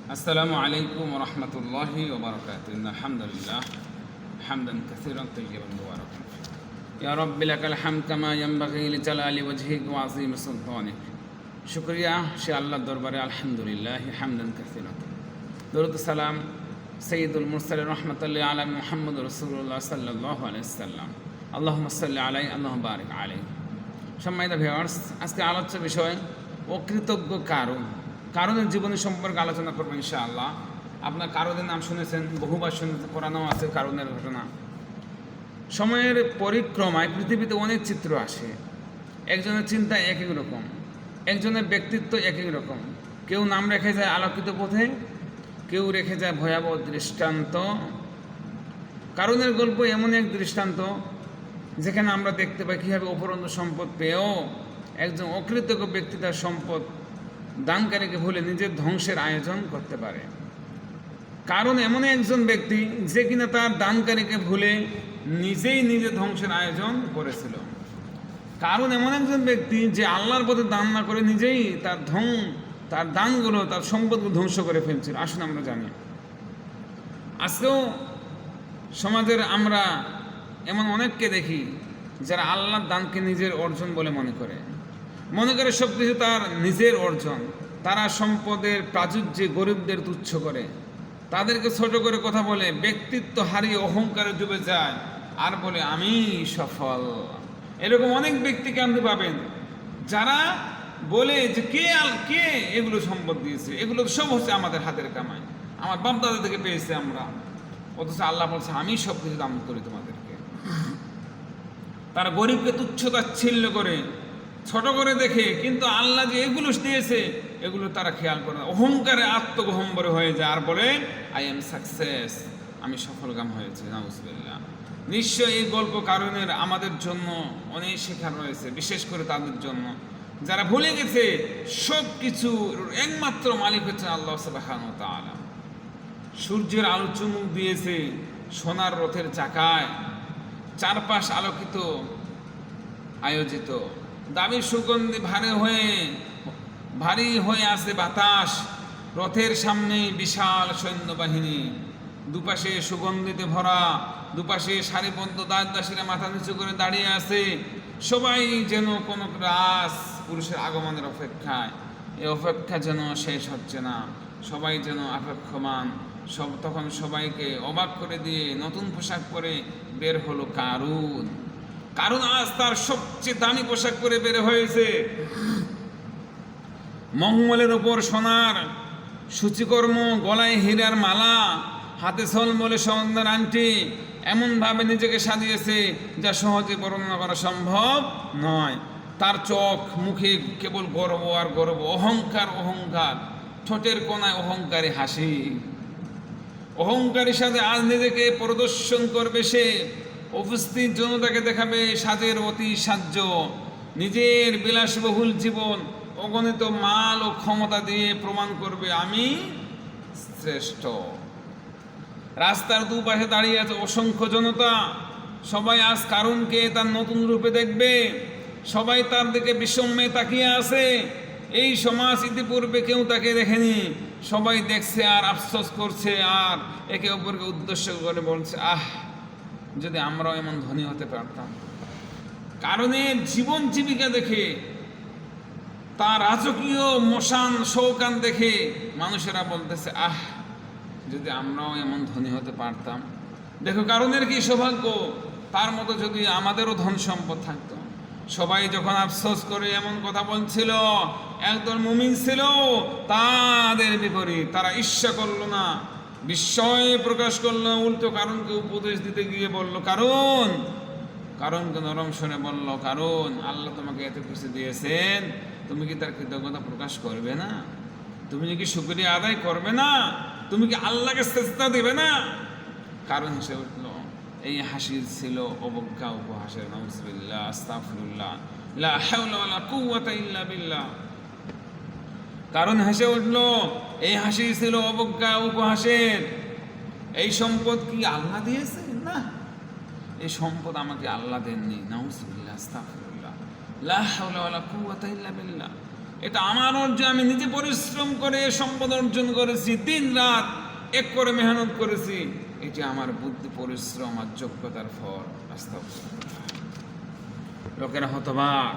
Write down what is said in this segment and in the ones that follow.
السلام عليكم ورحمة الله وبركاته. إن الحمد لله حمدا كثيرا طيبا مباركا فيه. يا رب لك الحمد كما ينبغي لجلال وجهك وعظيم سلطانك. শুকরিয়া সে আল্লাহর দরবারে আলহামদুলিল্লাহ হামদান কাসীরা। দরুদ সালাম সাইয়্যিদুল মুরসালিন রাহমাতুল্লিল আলামিন মুহাম্মদ রাসূলুল্লাহ সাল্লাল্লাহু আলাইহি ওয়াসাল্লাম। আল্লাহুম্মা সাল্লি আলাইহি আল্লাহুম্মা বারিক আলাইহি। সম্মানিত ভিউয়ার্স, আজকে আলোচ্য বিষয় অকৃতজ্ঞ কারণের জীবনী সম্পর্কে আলোচনা করবো ইনশাআল্লাহ। আপনার কারণের নাম শুনেছেন, বহুবার শুনেছেন, কোরআনেও আছে কারণের ঘটনা। সময়ের পরিক্রমায় পৃথিবীতে অনেক চিত্র আসে। একজনের চিন্তা এক এক রকম, একজনের ব্যক্তিত্ব এক এক রকম। কেউ নাম রেখে যায় আলোকিত পথে, কেউ রেখে যায় ভয়াবহ দৃষ্টান্ত। কারণের গল্প এমন এক দৃষ্টান্ত যেখানে আমরা দেখতে পাই কীভাবে অপরন্ত সম্পদ পেয়েও একজন অকৃতজ্ঞ ব্যক্তি তার সম্পদ দানকারীকে ভুলে নিজের ধ্বংসের আয়োজন করতে পারে। কারণ এমন একজন ব্যক্তি যে কিনা তার দানকারীকে ভুলে নিজেই নিজের ধ্বংসের আয়োজন করেছিল। কারণ এমন একজন ব্যক্তি যে আল্লাহর পথে দান না করে নিজেই তার দানগুলো, তার সম্পদগুলো ধ্বংস করে ফেলছিল। আসুন আমরা জানি, আজকেও সমাজের আমরা এমন অনেককে দেখি যারা আল্লাহর দানকে নিজের অর্জন বলে মনে করে সব কিছু তার নিজের অর্জন। তারা সম্পদের প্রাচুর্যে গরিবদের তুচ্ছ করে, তাদেরকে ছোট করে কথা বলে, ব্যক্তিত্ব হারিয়ে অহংকারে ডুবে যায় আর বলে আমি সফল। এরকম অনেক ব্যক্তিকে আপনি পাবেন যারা বলে যে কে এগুলো সম্পদ দিয়েছে, এগুলো সব হচ্ছে আমাদের হাতের কামাই, আমার বাপদাদা থেকে পেয়েছে আমরা। অথচ আল্লাহ বলছে আমি সব কিছু দান করি তোমাদেরকে। তারা গরিবকে তুচ্ছ-তাচ্ছিল্য করে, ছোট করে দেখে, কিন্তু আল্লাহ যে এগুলো দিয়েছে এগুলো তারা খেয়াল করে না। অহংকারে আত্মগহম্বরে হয়ে যায় আর বলে আই এম সাকসেস, আমি সফলকাম হয়েছি। নাউজুবিল্লাহ। নিশ্চয় এই গল্প কারণের আমাদের জন্য অনেক শেখার রয়েছে, বিশেষ করে তাদের জন্য যারা ভুলে গেছে সব কিছুর একমাত্র মালিক হচ্ছেন আল্লাহ সুবহানাহু ওয়া তাআলা। সূর্যের আলো চুমুক দিয়েছে সোনার রথের চাকায়, চারপাশ আলোকিত আয়োজিত, দামির সুগন্ধি ভারী হয়ে আছে বাতাস। রথের সামনে বিশাল সৈন্যবাহিনী, দুপাশে সুগন্ধিতে ভরা, দুপাশে সারিবদ্ধ দাসদাসীরা মাথা নিচু করে দাঁড়িয়ে আছে। সবাই যেন কোনো রাজ পুরুষের আগমনের অপেক্ষায়। এই অপেক্ষা যেন শেষ হচ্ছে না, সবাই যেন অপেক্ষমান। তখন সবাইকে অবাক করে দিয়ে নতুন পোশাক পরে বের হলো কারণ আজ তার সবচেয়ে দামি পোশাক পরে বের হয়েছে। মঙ্গলের ওপর সোনার সূচিকর্ম, গলায় হীরার মালা, হাতে ঝলমলে স্বর্ণের আংটি, এমনভাবে নিজেকে সাজিয়েছে যা সহজে বর্ণনা করা সম্ভব নয়। তার চোখ মুখে কেবল গর্ব আর গর্ব, অহংকার, ঠোঁটের কোনায় অহংকারী হাসি। অহংকারীর সাথে আজ নিজেকে প্রদর্শন করবে সে, উপস্থিত জনতাকে দেখাবে সাজের অতি সাহায্য। নিজের বিলাসবহুল জীবন, অগণিত মাল ও ক্ষমতা দিয়ে প্রমাণ করবে আমি শ্রেষ্ঠ। রাস্তার দুপাশে দাঁড়িয়ে আছে অসংখ্য জনতা। সবাই আজ কারণকে তার নতুন রূপে দেখবে, সবাই তার দিকে বিষম্যে তাকিয়ে আছে। এই সমাজ ইতিপূর্বে কেউ তাকে দেখেনি, সবাই দেখছে আর আফসোস করছে আর একে অপরকে উদ্দেশ্য করে বলছে যদি আমরাও এমন ধনী হতে পারতাম। কারণের জীবন জীবিকা দেখে, তার রাজকীয় মশান শৌকান দেখে মানুষেরা বলতেছে যদি আমরাও এমন ধনী হতে পারতাম। দেখো কারণের কি সৌভাগ্য, তার মতো যদি আমাদেরও ধন সম্পদ থাকতো। সবাই যখন আফসোস করে এমন কথা বলছিল, একদল মুমিন ছিল তাদের বিপরীত। তারা ঈর্ষা করলো না, বিস্ময় প্রকাশ করলো, উল্টো কারণকে উপদেশ দিতে গিয়ে বলল কারণকে নরম শুনে বলল, কারণ আল্লাহ তোমাকে এত কিছু দিয়েছেন, তুমি কি তার কৃতজ্ঞতা প্রকাশ করবে না? তুমি কি শুকরিয়া আদায় করবে না? তুমি কি আল্লাহকে সেজদা দেবে না? কারণ হেসে উঠল। এই হাসি ছিল অবজ্ঞা উপহাসের। নাউজুবিল্লাহ, আস্তাগফিরুল্লাহ, লা হাওলা ওয়ালা কুওয়াতা ইল্লা বিল্লাহ। কারণ হেসে উঠল। এই হাসি ছিল অবজ্ঞা উপহাসের। এই সম্পদ কি আল্লাহ দিয়েছে? না, এই সম্পদ আমাকে আল্লাহ দেননি। নাউজুবিল্লাহ, আস্তাগফিরুল্লাহ, লা হাওলা ওয়ালা কুওয়াতা ইল্লা বিল্লাহ। এটা আমার অর্জন, আমি নিজে পরিশ্রম করে সম্পদ অর্জন করেছি, দিন রাত এক করে মেহনত করেছি, এটি আমার বুদ্ধি পরিশ্রম আর যোগ্যতার ফল। আস্তাগফিরুল্লাহ। লোকেরা হতবাক,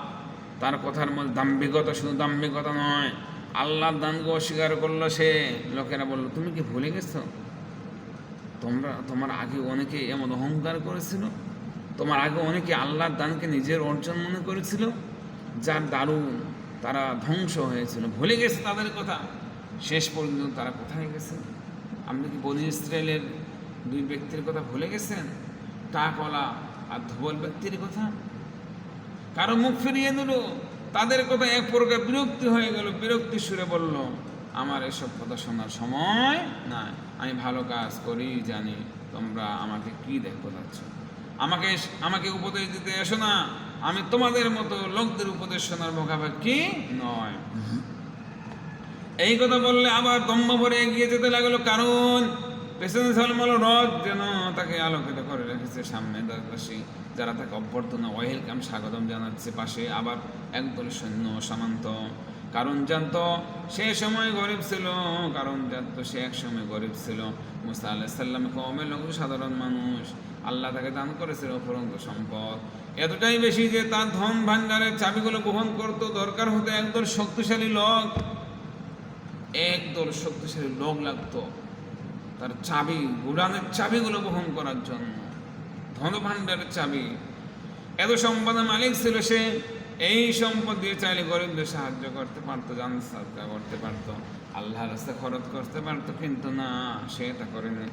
তার কথার মধ্যে দাম্ভিকতা, শুধু দাম্ভিকতা নয়, আল্লাহর দানকে অস্বীকার করলো সে। লোকেরা বলল, তুমি কি ভুলে গেছো তোমার আগে অনেকে এমন অহংকার করেছিল, তোমার আগে অনেকে আল্লাহর দানকে নিজের অর্জন মনে করেছিল, যার দারুণ তারা ধ্বংস হয়েছিল। ভুলে গেছে তাদের কথা। শেষ পর্যন্ত তারা কোথায় গেছে? আপনি কি বনি ইসরায়েলের দুই ব্যক্তির কথা ভুলে গেছেন? টাকওয়ালা আর ধবল ব্যক্তির কথা। কারো মুখ ফিরিয়ে দিল, তাদের কথা এক প্রকার বিরক্তি হয়ে গেল, বিরক্তি সুরে বলল, আমার এসব কথা শোনার সময় না, আমি ভালো কাজ করি জানি, তোমরা আমাকে কি দেখতে যাচ্ছ? আমাকে উপদেশ দিতে এসো না, আমি তোমাদের মতো লোকদের উপদেশ শোনার মুখাপেক্ষী নয়। এই কথা বললে আবার দম্ভ ভরে এগিয়ে যেতে লাগলো, কারণ পেছনে ঝলমল রথ যেন তাকে আলোকিত করে রেখেছে। সামনে দাসী যারা তাকে অভ্যর্থনা ওয়েলকাম স্বাগতম জানাচ্ছে, পাশে আবার একদল সৈন্য সামন্ত। কারণ জানতো সে সময় গরিব ছিল, কারণ জানতো সে এক সময় গরিব ছিল। মুসা আলাইহিস সালাম কওমের লোক সাধারণ মানুষ, আল্লাহ তাকে দান করেছিল অফুরন্ত সম্পদ, এতটাই বেশি যে তার ধন ভাণ্ডারের চাবিগুলো বহন করতো। দরকার হতো একদল শক্তিশালী লোক লাগতো তার চাবি, গুদানের চাবিগুলো বহন করার জন্য, ধন ভাণ্ডারের চাবি। এত সম্পদের মালিক ছিল সে। এই সম্পদ দিয়ে চাইলে গরিবদের সাহায্য করতে পারতো, জান সাদকা করতে পারতো, আল্লাহর রাস্তায় খরচ করতে পারতো, কিন্তু না, সে তা করেনি।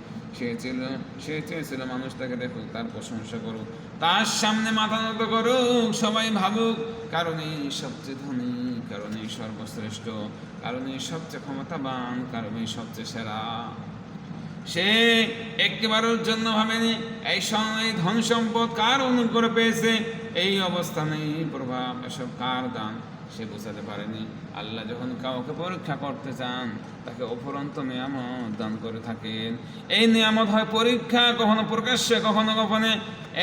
সে চেয়েছিল মানুষ তাকে দেখুক, তার প্রশংসা করুক, তার সামনে মাথা নত করুক, সবাই ভাবুক, কারণ এই সবচেয়ে ধনী, কারণ এই সর্বশ্রেষ্ঠ, কারণ এই সবচেয়ে ক্ষমতাবান, কারণ এই সবচেয়ে সেরা। সে একবারের জন্য ভাবেনি এই ধন সম্পদ কার অনুগ্রহ পেয়েছে, এই অবস্থানে এই প্রভাব, এসব কার দান, সে বোঝাতে পারেনি। আল্লাহ যখন কাউকে পরীক্ষা করতে চান, তাকে অফুরন্ত নিয়ামত দান করে থাকেন। এই নিয়ামত হয় পরীক্ষা, কখনো প্রকাশ্যে, কখনো গোপনে।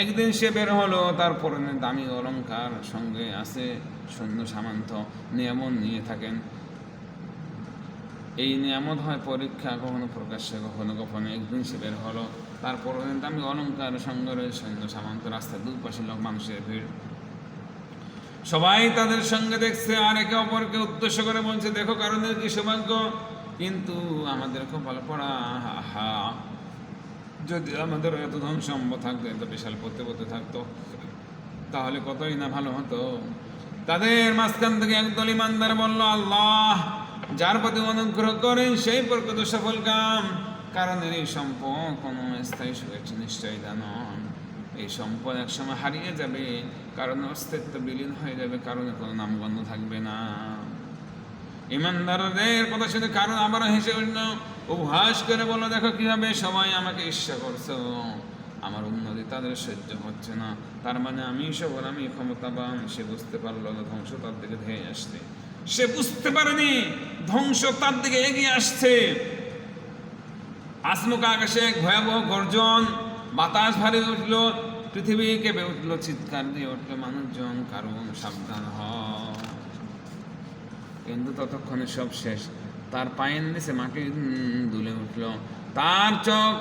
একদিন সে বের হলো, তার পরনে দামি অলংকার, সঙ্গে আছে সৈন্য সামন্ত, নিয়ামত নিয়ে থাকেন। এই নিয়ামত হয় পরীক্ষা, কখনো প্রকাশ্যে, কখনো গোপনে। একদিন সে বের হলো, তারপর দামি অলংকার, সঙ্গে রয়েছে সৈন্য সামন্ত, রাস্তার দুপাশে লোক, মানুষের ভিড়, সবাই তাদের সঙ্গে দেখছে আর একে অপরকে উদ্দেশ্য করে বলছে, দেখো কারণের কি সৌভাগ্য, কিন্তু আমাদের কপাল পড়া, হা, যদি আমাদের এত ধন সম্পদ থাকতো, এত বিশাল প্রতিপত্তি থাকতো, তাহলে কতই না ভালো হতো। তাদের মাঝখান থেকে একদল ইমানদার বলল, আল্লাহ যার প্রতি অনুগ্রহ করেন সেই প্রকৃত সফল কাম, কারণ এই সম্পদ কোনো স্থায়ী সুখের নিশ্চয়ই দানন। এই সম্পদ একসময় হারিয়ে যাবে, কারণ অস্তিত্ব বিলীন হয়ে যাবে, কারণে কোনো নামগন্ধ থাকবে না। ইমানদারদের কথা শুনে কারণ আবার হেসে উঠল, উপহাস করে বলল, দেখো কিভাবে সবাই আমাকে ঈর্ষা করছো, আমার উন্নতি তাদের সহ্য হচ্ছে না, তার মানে আমি সবল, আমি ক্ষমতাবান। সে বুঝতে পারলো না ধ্বংস তার দিকে ধেয়ে আসছে, সে বুঝতে পারেনি ধ্বংস তার দিকে এগিয়ে আসছে। আসমুখ আকাশে এক ভয়াবহ গর্জন, বাতাস ভারী উঠল, পৃথিবী কেঁপে উঠল, চিৎকার দিয়ে উঠল মানুষজন, কারণ সাবধান হ। কিন্তু ততক্ষণে সব শেষ, তার পায়ের নিচে মাটি দুলে উঠল, তার চোখ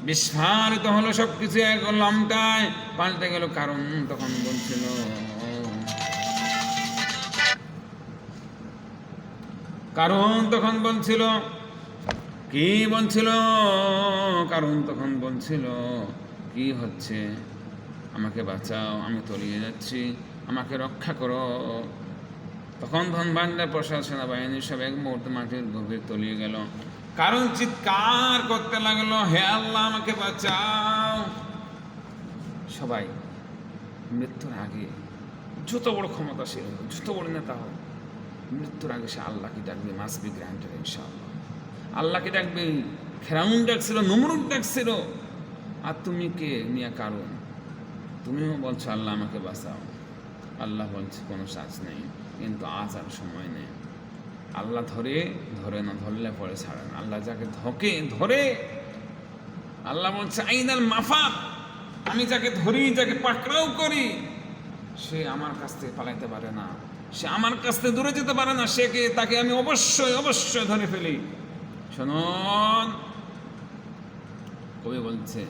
বিস্ফারিত হলো, সবকিছু এক লমটায় পাল্টে গেল। কারণ তখন বলছিল, কি বলছিল, কারণ তখন বলছিল, কি হচ্ছে, আমাকে বাঁচাও, আমি তলিয়ে যাচ্ছি, আমাকে রক্ষা করো। তখন ধন ভাণ্ডার, প্রশাসন, সেনাবাহিনী সব এক মুহূর্তে মাটির গভীর তলিয়ে গেল। কারণ চিৎকার করতে লাগলো, হে আল্লাহ আমাকে বাঁচাও। সবাই মৃত্যুর আগে, যত বড় ক্ষমতাশীল, যত বড় নেতা হোক, মৃত্যুর আগে সে আল্লাহকে ডাকবে, মাস্ট বি গ্রান্টেড ইনশাআল্লাহ। আল্লাহকে ডাকবে। ফেরাউন ডাকছিল, নমরুদ ডাকছিল, আর তুমি কে মিয়া? কারণ তুমিও বলছো আল্লাহ আমাকে বাঁচাও, আল্লাহ বলছে কোনো সাজ নেই, কিন্তু আজ আর সময় নেই। আল্লাহ ধরে না, ধরলে পরে ছাড়ে না। আল্লাহ যাকে ধরে, আল্লাহ বলছে আইনাল মাফাত, আমি যাকে ধরি, যাকে পাকড়াও করি, সে আমার কাছ থেকে পালাইতে পারে না। সে আমার কাছ থেকে দূরে যেতে পারে না, তাকে আমি অবশ্যই অবশ্যই ধরে ফেলি। শুনুন, কবি বলছে,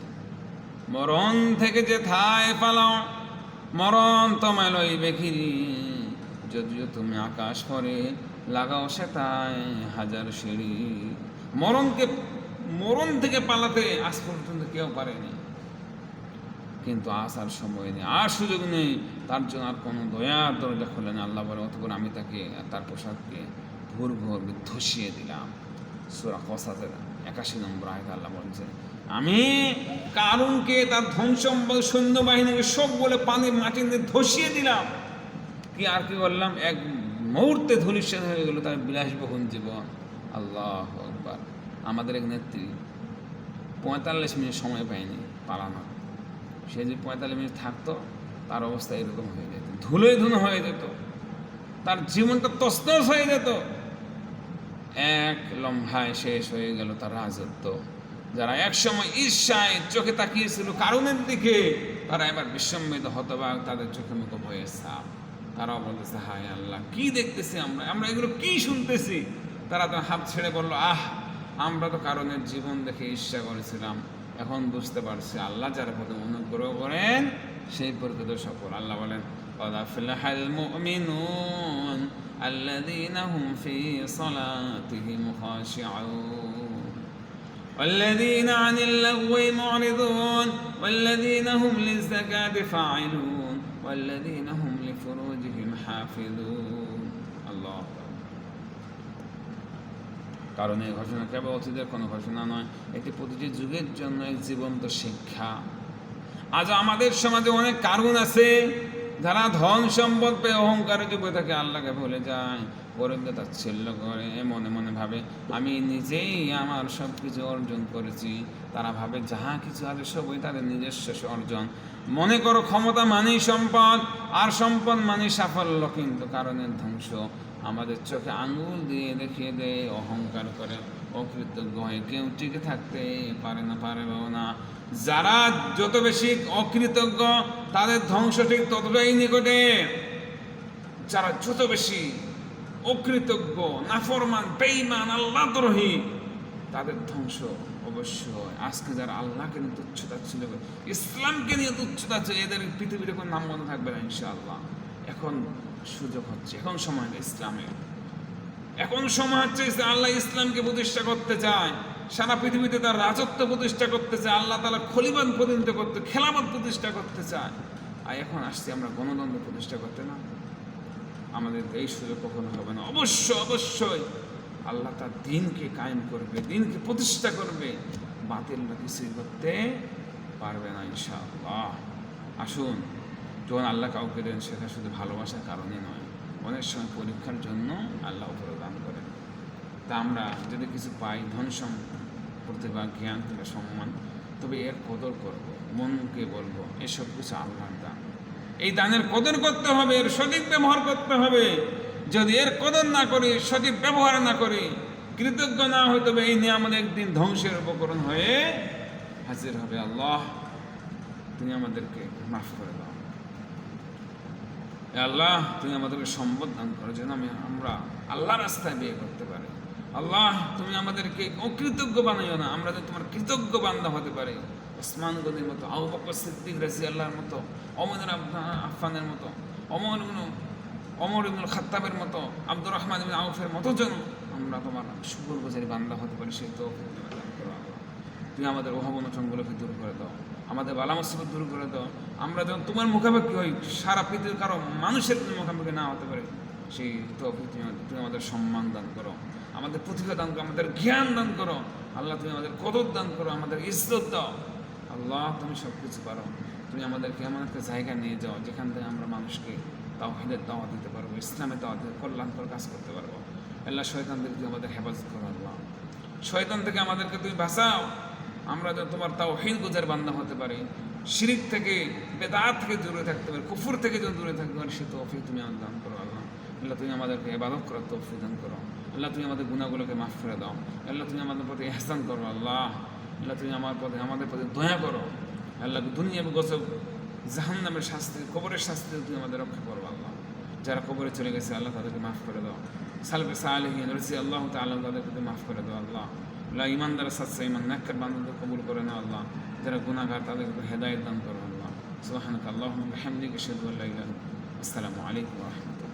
মরণ থেকে যে থায় পালাও, মরণ তোমায় লইবে ঘিরি, যদিও তুমি আকাশ পরে লাগাও সে তাই হাজার সিঁড়ি। মরণ থেকে পালাতে আজ পর্যন্ত কেউ পারেনি, কিন্তু আসার সময় নেই, আর সুযোগ নেই, তার জন্য আর কোনো দয়ার দরজা খোলেন। আল্লাহ বলে, অতঃপর আমি তাকে তার পোশাককে ভোর ধসিয়ে দিলাম। সূরা কসাসের 81 নম্বর আয়াতে আল্লাহ বলছে, আমি কারুনকে তার ধন সম্পদ সৈন্যবাহিনীকে সব বলে পানির মাটির দিয়ে ধসিয়ে দিলাম। কি করলাম? এক মুহূর্তে ধূলিসাৎ হয়ে গেল তার বিলাসবহুল জীবন। আল্লাহু আকবার। আমাদের এক নেত্রী 45 মিনিট সময় পায়নি পালানো। সে যে 45 মিনিট থাকতো, তার অবস্থা এরকম হয়ে যেত, ধুলোয় ধুনো হয়ে যেত, তার জীবনটা তছনছ হয়ে যেত। এক লম্হায় শেষ হয়ে গেল তার রাজত্ব। যারা একসময় ঈর্ষায় চোখে তাকিয়েছিল কারুনের দিকে, তারা এবার বিস্ময়িত হতবাক, তাদের চোখে মুখে ভয়ে ছাপ। তারাও বলতেছে, হায় আল্লাহ, কি দেখতেছি আমরা এগুলো কি শুনতেছি? তারা তো হাত ছেড়ে বলল, আমরা তো কারণের জীবন দেখে ঈর্ষা করেছিলাম, এখন বুঝতে পারছি আল্লাহ যার প্রতি অনুগ্রহ করেন সেই প্রকৃত সফল। আল্লাহ বলেন, قد أفلح المؤمنون الذين هم في صلاتهم خاشعون والذين عن اللغو معرضون والذين هم للزكاة فاعلون والذين هم لفروجهم حافظون। আল্লাহ, কারণ এই ঘোষণা কেবল অতীতের কোনো ঘোষণা নয়, এটি প্রতিটি যুগের জন্য এক জীবন্ত শিক্ষা। আজ আমাদের সমাজে অনেক কারণ আছে যারা ধন সম্পদ পেয়ে অহংকারে ডুবে থাকে, আল্লাহকে ভুলে যায়, গরিবকে তাচ্ছিল্য করে, মনে মনে ভাবে আমি নিজেই আমার সব কিছু অর্জন করেছি। তারা ভাবে যাহা কিছু আছে সবই তাদের নিজস্ব অর্জন। মনে করো ক্ষমতা মানেই সম্পদ, আর সম্পদ মানেই সাফল্য, কিন্তু কারণের ধ্বংস। আমাদের চোখে আঙুল দিয়ে দেখিয়ে দেয়, অহংকার করে, অকৃতজ্ঞ হয়ে কেউ টিকে থাকতে পারেও না। যারা যত বেশি অকৃতজ্ঞ, তাদের ধ্বংস ঠিক ততটাই নিকটে। যারা যত বেশি অকৃতজ্ঞ, নাফরমান, বেঈমান, আল্লাহদ্রোহী, তাদের ধ্বংস অবশ্যই। আজকে যারা আল্লাহকে নিয়ে তুচ্ছতা ছিল, ইসলামকে নিয়ে তুচ্ছতা ছিল, এদের পৃথিবীর কোনো নাম মনে থাকবে না ইনশাআল্লাহ। এখন সুযোগ হচ্ছে, এখন সময় ইসলামের, এখন সময় হচ্ছে আল্লাহ ইসলামকে প্রতিষ্ঠা করতে চায়, সারা পৃথিবীতে তার রাজত্ব প্রতিষ্ঠা করতে চায়, আল্লাহ তাআলা খলিফাত প্রতিষ্ঠা করতে, খেলাফত প্রতিষ্ঠা করতে চায়। আর এখন আসছি আমরা গণতন্ত্র প্রতিষ্ঠা করতে, না, আমাদের এই সুযোগ কখনো হবে না। অবশ্যই আল্লাহ তার দ্বীনকে কায়েম করবে, দ্বীনকে প্রতিষ্ঠা করবে, বাতিলরা কিছুই করতে পারবে না ইনশাআল্লাহ। আসুন, যখন আল্লাহ কাউকে দেন সেটা শুধু ভালোবাসার কারণে নয়, অনেক সময় পরীক্ষার জন্য আল্লাহ প্রদান করেন। তা আমরা যদি কিছু পাই, ধন সম্পদ, প্রতিভা, জ্ঞান কিংবা সম্মান, তবে এর কদর করব, মনকে বলবো এসব কিছু আল্লাহর দান। এই দানের কদর করতে হবে, এর সঠিক ব্যবহার করতে হবে। যদি এর কদর না করি, সঠিক ব্যবহার না করি, কৃতজ্ঞ না হই, তবে এই নিয়ামত একদিন ধ্বংসের উপকরণ হয়ে হাজির হবে। আল্লাহ, তুমি আমাদেরকে মাফ করে দাও। আল্লাহ, তুমি আমাদেরকে সম্পদ দান করো যেন আমরা আল্লাহর রাস্তায় বিয়ে করতে পারি। আল্লাহ, তুমি আমাদেরকে অকৃতজ্ঞ বানাইও না, আমরা যেন তোমার কৃতজ্ঞ বান্দা হতে পারি। ওসমান গনির মতো, আবু বকর সিদ্দিক রাদিয়াল্লাহুর মতো, ওমর আফফানের মতো, ওমর ইবনুল খাত্তাবের মতো, আব্দুর রহমান ইবনে আউফের মতো যেন আমরা তোমার শুকরগুজারি বান্দা হতে পারি, সেই তৌফিক দান করো। আল্লাহ, তুমি আমাদের অভাব-অনটনগুলোকে দূর করে দাও, আমাদের বালা মুসিবত দূর করে দাও। আমরা যেন তোমার মুখাপেক্ষি হই, সারা পৃথিবীর কারো মানুষের মুখাপেক্ষি না হতে পারে, সেই তৌফিক তুমি আমাদের সম্মান দান করো, আমাদের প্রতিভা দান করো, আমাদের জ্ঞান দান করো। আল্লাহ, তুমি আমাদের কদর দান করো, আমাদের ইজ্জত দাও। আল্লাহ, তুমি সব কিছু পারো। তুমি আমাদেরকে এমন একটা জায়গা নিয়ে যাও যেখান থেকে আমরা মানুষকে তাওহীদের দাওয়াত দিতে পারবো, ইসলামের দাওয়াত দিতে, কল্যাণকর কাজ করতে পারবো। আল্লাহ, শয়তান থেকে তুমি আমাদের হেফাজত করো। আল্লাহ, শয়তান থেকে আমাদেরকে তুমি বাঁচাও, আমরা যেন তোমার তাওহীদ গুজার বান্দা হতে পারি, শিরিক থেকে, বেদাত থেকে দূরে থাকতে পারি, কুফর থেকে যেন দূরে থাকতে পারি, সে তৌফিক তুমি আমাদের দান করো। আল্লাহ, আল্লাহ, তুমি আমাদেরকে ইবাদত করার তৌফিক দান করো। আল্লাহ, তুমি আমাদের গুনাহগুলোকে মাফ করে দাও। আল্লাহ, তুমি আমাদের প্রতি ইহসান করো। আল্লাহ, তুমি আমাদের প্রতি দয়া করো। আল্লাহ, দুনিয়া গজব, জাহান্নামের শাস্তি, কবরের শাস্তি তুমি আমাদের রক্ষা করো। আল্লাহ, যারা কবরে চলে গেছে আল্লাহ তাদেরকে মাফ করে দাও। সালফে সালেহীন রসি আল্লাহ তাআলা তাদেরকে মাফ করে দাও আল্লাহ। আল্লাহ ইমানদার সাচ্চা ইমান নেককার বান্দাদের কবুল করে নাও আল্লাহ। যারা গুনাহগার তাদেরকে হেদায়েত দান করো আল্লাহ। সুবহানাকা আল্লাহুম্মা ওয়া বিহামদিকা আশহাদু আল্লা ইলাহা ইল্লা আনতা আস্তাগফিরুকা ওয়া আতুবু ইলাইক। আসসালামু আলাইকুম ওয়া রাহমাতুল্লাহ।